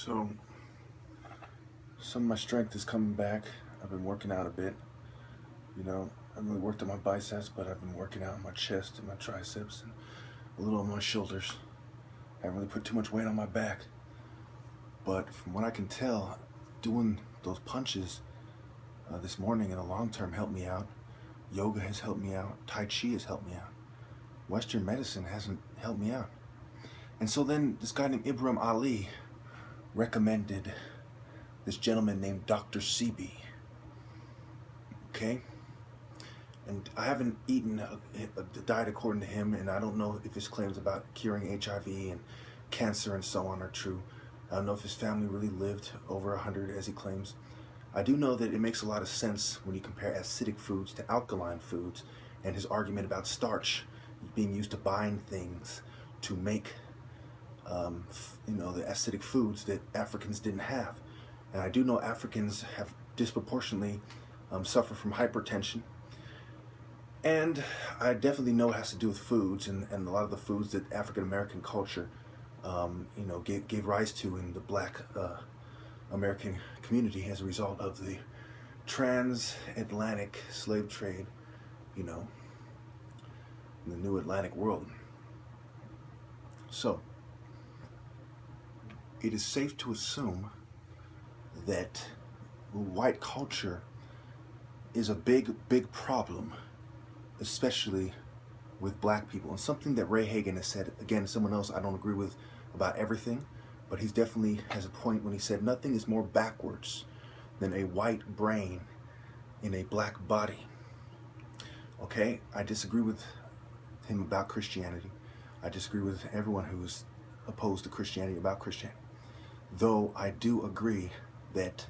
So, some of my strength is coming back. I've been working out a bit. I haven't really worked on my biceps, but I've been working out on my chest and my triceps and a little on my shoulders. I haven't really put too much weight on my back. But from what I can tell, doing those punches this morning in the long term helped me out. Yoga has helped me out. Tai Chi has helped me out. Western medicine hasn't helped me out. And so then this guy named Ibrahim Ali recommended this gentleman named Dr. Sebi. Okay? And I haven't eaten the diet according to him, and I don't know if his claims about curing HIV and cancer and so on are true. I don't know if his family really lived over 100 as he claims. I do know that it makes a lot of sense when you compare acidic foods to alkaline foods, and his argument about starch being used to bind things to make the acidic foods that Africans didn't have. And I do know Africans have disproportionately suffer from hypertension. And I definitely know it has to do with foods, and a lot of the foods that African American culture gave rise to in the black American community as a result of the transatlantic slave trade, in the new Atlantic world. So, it is safe to assume that white culture is a big problem, especially with black people. And something that Ray Hagan has said, again, someone else I don't agree with about everything, but he definitely has a point when he said nothing is more backwards than a white brain in a black body. Okay, I disagree with him about Christianity. I disagree with everyone who's opposed to Christianity about Christianity. Though I do agree that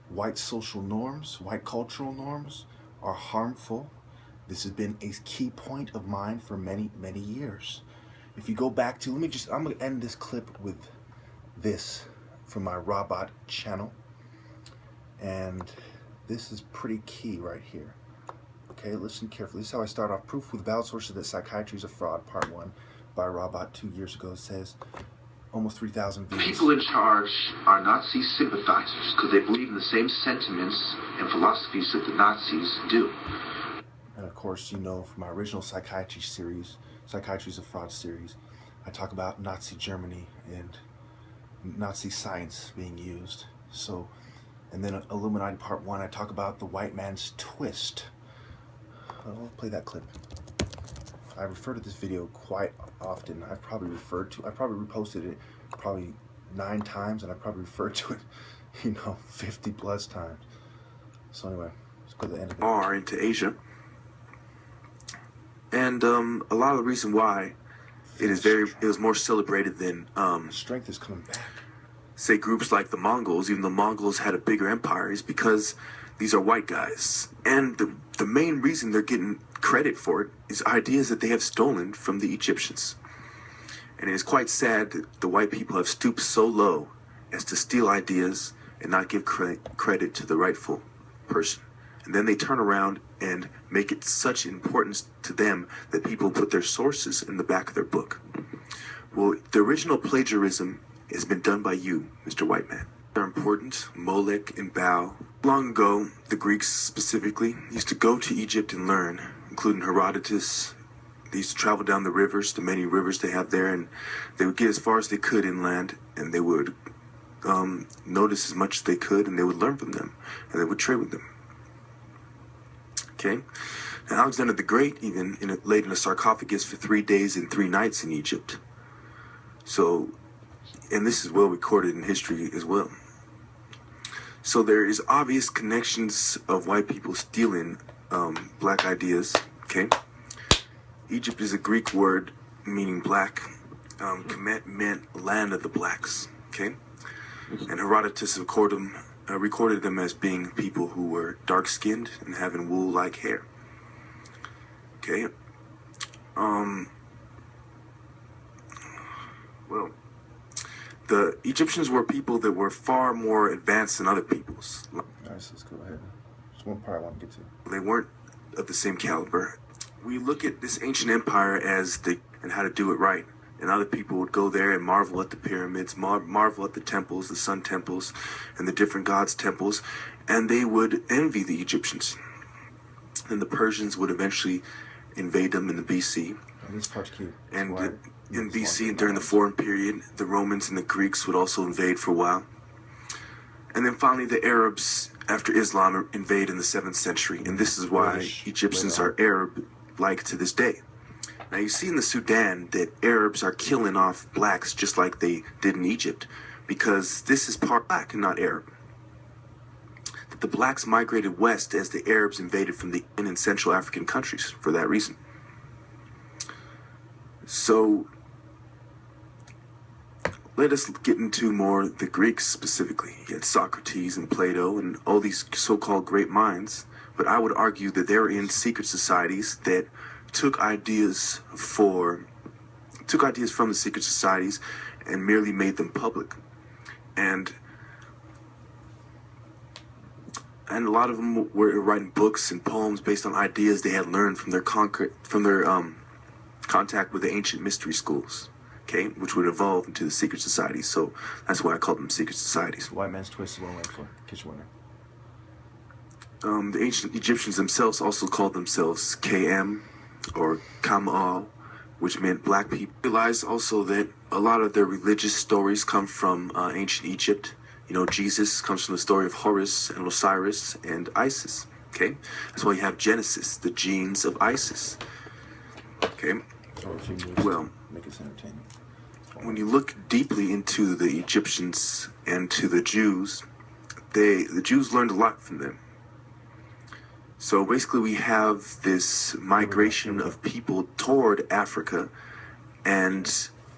white social norms, white cultural norms are harmful. This has been a key point of mine for many, many years. If you go back to, I'm going to end this clip with this from my Robot channel. And this is pretty key right here. Okay, listen carefully. This is how I start off. Proof with valid sources that psychiatry is a fraud, part 1 by Robot 2 years ago. It says, almost 3,000 views. People in charge are Nazi sympathizers because they believe in the same sentiments and philosophies that the Nazis do. And of course, from my original psychiatry series, Psychiatry is a Fraud series, I talk about Nazi Germany and Nazi science being used. So, and then Illuminati part 1, I talk about the white man's twist. I'll play that clip. I refer to this video quite often. I've probably reposted it probably 9 times, and I probably referred to it, 50 plus times. So anyway, let's put the end of it. Are into Asia. And a lot of the reason why it was more celebrated than strength is coming back. Say groups like the Mongols, even the Mongols had a bigger empire, is because these are white guys. And the main reason they're getting credit for it is ideas that they have stolen from the Egyptians. And it is quite sad that the white people have stooped so low as to steal ideas and not give credit to the rightful person. And then they turn around and make it such importance to them that people put their sources in the back of their book. Well, the original plagiarism has been done by you, Mr. White Man. They're important, Molech and Baal. Long ago, the Greeks specifically used to go to Egypt and learn, including Herodotus. They used to travel down the rivers, the many rivers they have there, and they would get as far as they could inland, and they would notice as much as they could, and they would learn from them, and they would trade with them. Okay? Now, Alexander the Great even laid in a sarcophagus for 3 days and 3 nights in Egypt. So, and this is well recorded in history as well. So there is obvious connections of white people stealing black ideas. Okay? Egypt is a Greek word meaning black. Kemet meant land of the blacks. Okay? And Herodotus recorded them as being people who were dark-skinned and having wool-like hair. Okay? Well, the Egyptians were people that were far more advanced than other peoples. Nice, let's go ahead. There's one part I want to get to. They weren't of the same caliber. We look at this ancient empire as and how to do it right. and other people would go there and marvel at the pyramids, marvel at the temples, the sun temples, and the different gods' temples, and they would envy the Egyptians. And the Persians would eventually invade them in the BC. And this part's cute. And in BC and during the Foreign period, the Romans and the Greeks would also invade for a while. And then finally the Arabs, after Islam, invade in the 7th century. And this is why Egyptians are Arab-like to this day. Now you see in the Sudan that Arabs are killing off blacks just like they did in Egypt, because this is part black and not Arab. That the blacks migrated west as the Arabs invaded from the in and Central African countries for that reason. So let us get into more the Greeks specifically. You had Socrates and Plato and all these so-called great minds, but I would argue that they're in secret societies that took ideas from the secret societies and merely made them public. And a lot of them were writing books and poems based on ideas they had learned from their contact with the ancient mystery schools, okay, which would evolve into the secret societies. So that's why I call them secret societies. White man's twist is what I'm waiting for. Kitchen winner. The ancient Egyptians themselves also called themselves KM or Kamal, which meant black people. Realize also that a lot of their religious stories come from ancient Egypt. You know, Jesus comes from the story of Horus and Osiris and Isis. Okay, that's why you have Genesis, the genes of Isis. Okay, well, make it entertaining. When you look deeply into the Egyptians and to the Jews, the Jews learned a lot from them. So basically we have this migration of people toward Africa, and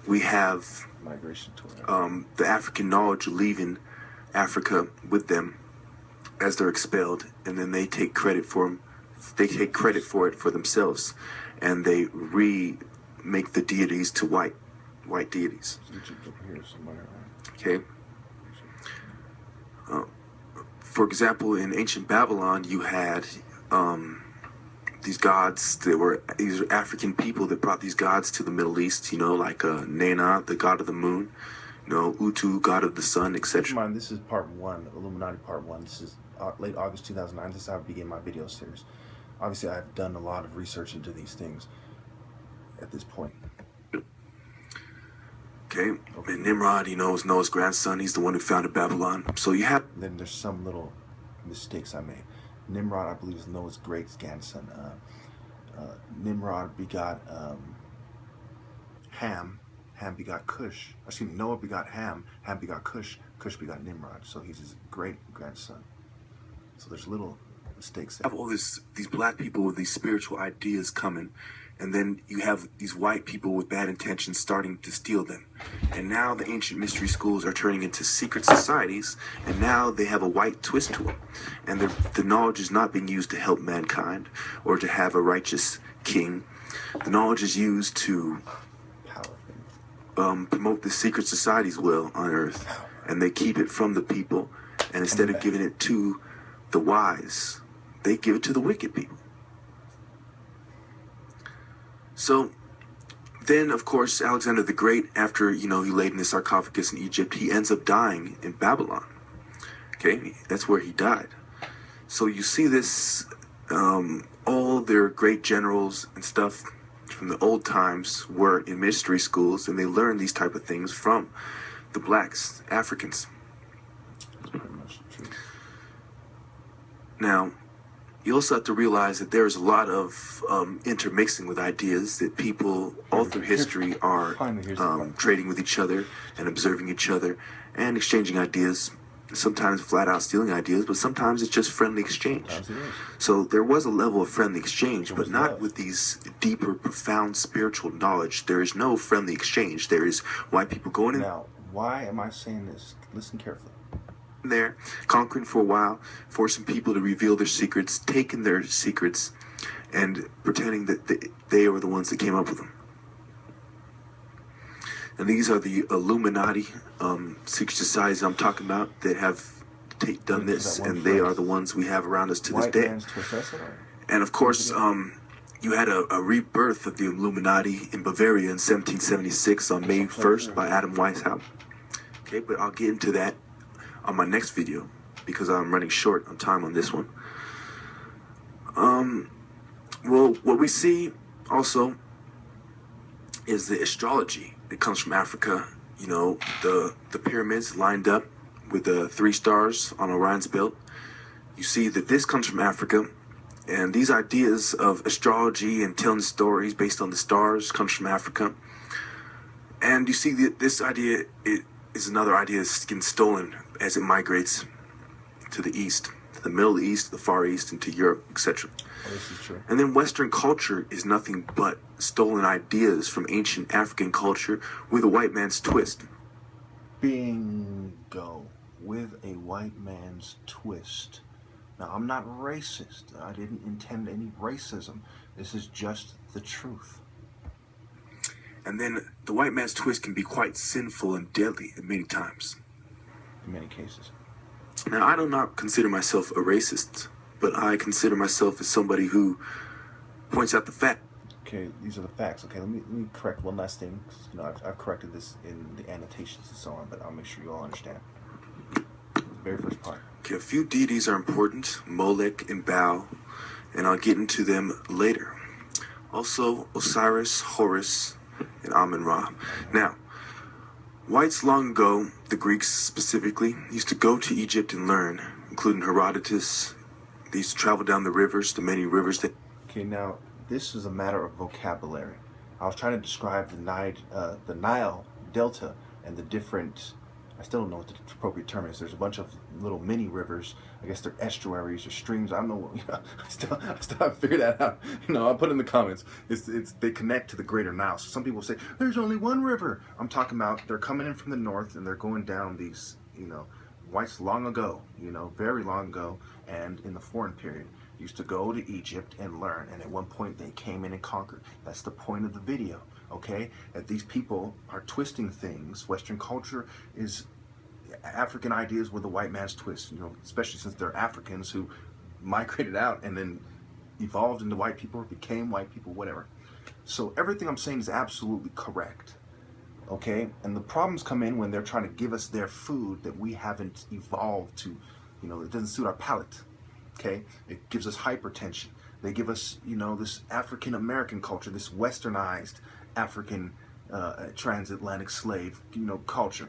we have migration toward the African knowledge leaving Africa with them as they're expelled, and then they take credit for them. They take credit for it for themselves, and they remake the deities to white deities. Okay. For example, in ancient Babylon, you had these gods. These are African people that brought these gods to the Middle East. You know, like Nena, the god of the moon. You know, Utu, god of the sun, etc. Keep in mind, this is part 1, Illuminati part 1. This is late August 2009. This is how I began my video series. Obviously, I've done a lot of research into these things at this point. Okay, and Nimrod, you know, is Noah's grandson. He's the one who founded Babylon. So you have... Then there's some little mistakes I made. Nimrod, I believe, is Noah's great-grandson. Nimrod begot Ham. Ham begot Cush. Excuse me, Noah begot Ham. Ham begot Cush. Cush begot Nimrod. So he's his great-grandson. So there's little mistakes there. You have all these black people with these spiritual ideas coming, and then you have these white people with bad intentions starting to steal them. And now the ancient mystery schools are turning into secret societies, and now they have a white twist to them. And the knowledge is not being used to help mankind or to have a righteous king. The knowledge is used to promote the secret society's will on earth, and they keep it from the people, and instead of giving it to the wise, they give it to the wicked people. So then, of course, Alexander the Great, after, you know, he laid in the sarcophagus in Egypt, he ends up dying in Babylon. Okay, that's where he died. So you see this, all their great generals and stuff from the old times were in mystery schools, and they learned these type of things from the blacks, Africans. That's pretty much true. Now, you also have to realize that there's a lot of intermixing with ideas, that people all through history are trading with each other and observing each other and exchanging ideas. Sometimes flat out stealing ideas, but sometimes it's just friendly exchange. So there was a level of friendly exchange, but not with these deeper, profound spiritual knowledge. There is no friendly exchange. There is white people going in. Now, why am I saying this? Listen carefully. There, conquering for a while, forcing people to reveal their secrets, taking their secrets, and pretending that they were the ones that came up with them. And these are the Illuminati secret societies I'm talking about that have done this, and they are the ones we have around us to this day. And of course, you had a rebirth of the Illuminati in Bavaria in 1776 on May 1st by Adam Weishaupt. Okay, but I'll get into that on my next video because I'm running short on time on this one. Well, what we see also is the astrology that comes from Africa. You know, the pyramids lined up with the 3 stars on Orion's belt. You see that this comes from Africa, and these ideas of astrology and telling stories based on the stars comes from Africa. And you see that this idea is another idea that's getting stolen as it migrates to the East, to the Middle East, the Far East, into Europe, etc. Oh, this is true. And then Western culture is nothing but stolen ideas from ancient African culture with a white man's twist. Bingo. With a white man's twist. Now, I'm not racist. I didn't intend any racism. This is just the truth. And then the white man's twist can be quite sinful and deadly at many times. In many cases. Now, I do not consider myself a racist, but I consider myself as somebody who points out the fact. Okay, these are the facts. Okay, let me correct one last thing. You know, I've corrected this in the annotations and so on, but I'll make sure you all understand. The very first part. Okay, a few deities are important, Molech and Baal, and I'll get into them later. Also, Osiris, Horus, and Amun-Ra. Now, whites long ago, the Greeks specifically, used to go to Egypt and learn, including Herodotus. They used to travel down the rivers, the many rivers that... Okay, now, this is a matter of vocabulary. I was trying to describe the Nile Delta and the different... I still don't know what the appropriate term is. There's a bunch of little mini rivers. I guess they're estuaries or streams. I don't know. You know, I still haven't figured that out. You know, I'll put it in the comments. They connect to the greater Nile. So some people say there's only one river. I'm talking about they're coming in from the north and they're going down these. You know, whites long ago. You know, very long ago, and in the foreign period, used to go to Egypt and learn. And at one point they came in and conquered. That's the point of the video. Okay, that these people are twisting things. Western culture is African ideas with a white man's twist, you know, especially since they're Africans who migrated out and then evolved into white people, became white people, whatever. So everything I'm saying is absolutely correct. Okay, and the problems come in when they're trying to give us their food that we haven't evolved to, you know, it doesn't suit our palate. Okay, it gives us hypertension. They give us, you know, this African American culture, this westernized African transatlantic slave, you know, culture.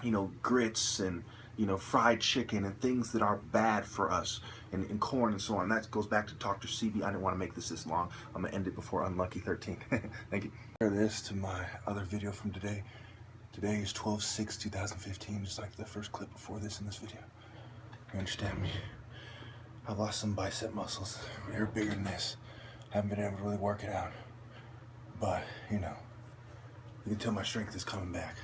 You know, grits and, you know, fried chicken and things that are bad for us, and corn and so on. That goes back to Dr. CB. I didn't want to make this long. I'm going to end it before Unlucky 13. Thank you. Compare this to my other video from today. Today is 12/6/2015, just like the first clip before this in this video. You understand me? I've lost some bicep muscles. They're bigger than this. Haven't been able to really work it out. But, you know, you can tell my strength is coming back.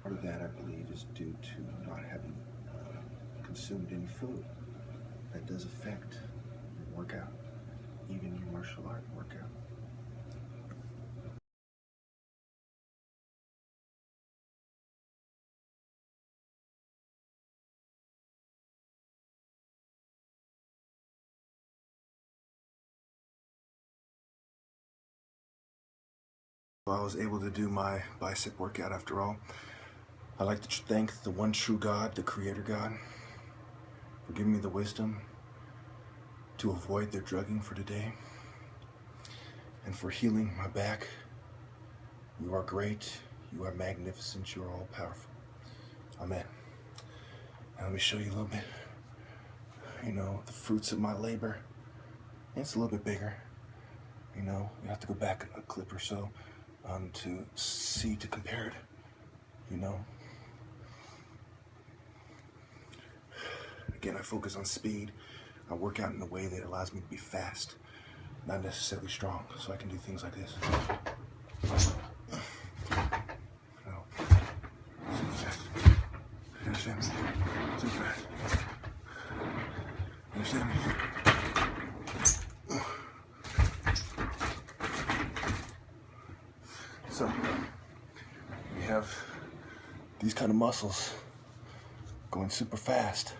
Part of that, I believe, is due to not having consumed any food. That does affect your workout, even your martial art workout. I was able to do my bicep workout after all. I'd like to thank the one true God, the Creator God, for giving me the wisdom to avoid their drugging for today, and for healing my back. You are great, you are magnificent, you are all powerful. Amen. Now let me show you a little bit, you know, the fruits of my labor. It's a little bit bigger. You know, you have to go back a clip or so to see, to compare it, you know. Again, I focus on speed. I work out in a way that allows me to be fast, not necessarily strong, so I can do things like this. No. Too fast. You understand me? Too fast. You understand me? So, we have these kind of muscles going super fast.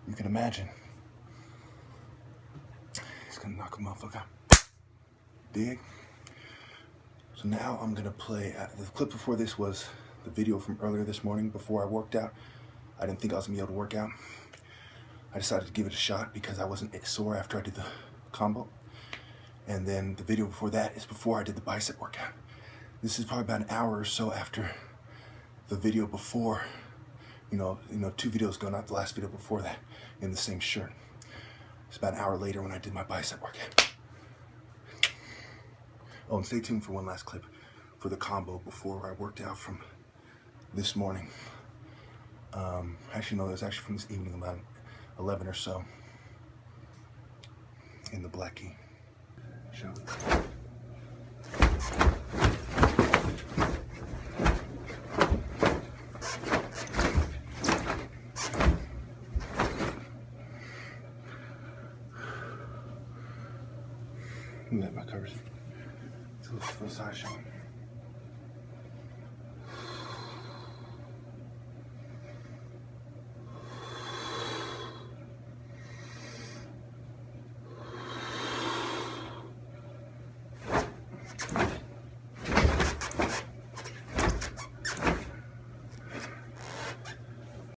You can imagine. It's fucking knock a motherfucker out. Dig? So now I'm gonna play, the clip before this was the video from earlier this morning before I worked out. I didn't think I was gonna be able to work out. I decided to give it a shot because I wasn't sore after I did the combo. And then the video before that is before I did the bicep workout. This is probably about an hour or so after the video before, you know, 2 videos ago, not the last video before that, in the same shirt. It's about an hour later when I did my bicep workout. Oh, and stay tuned for one last clip for the combo before I worked out from this morning. Actually, no, it was actually from this evening, about 11 or so, in the black key. Show. Let my covers. It's a little side shot.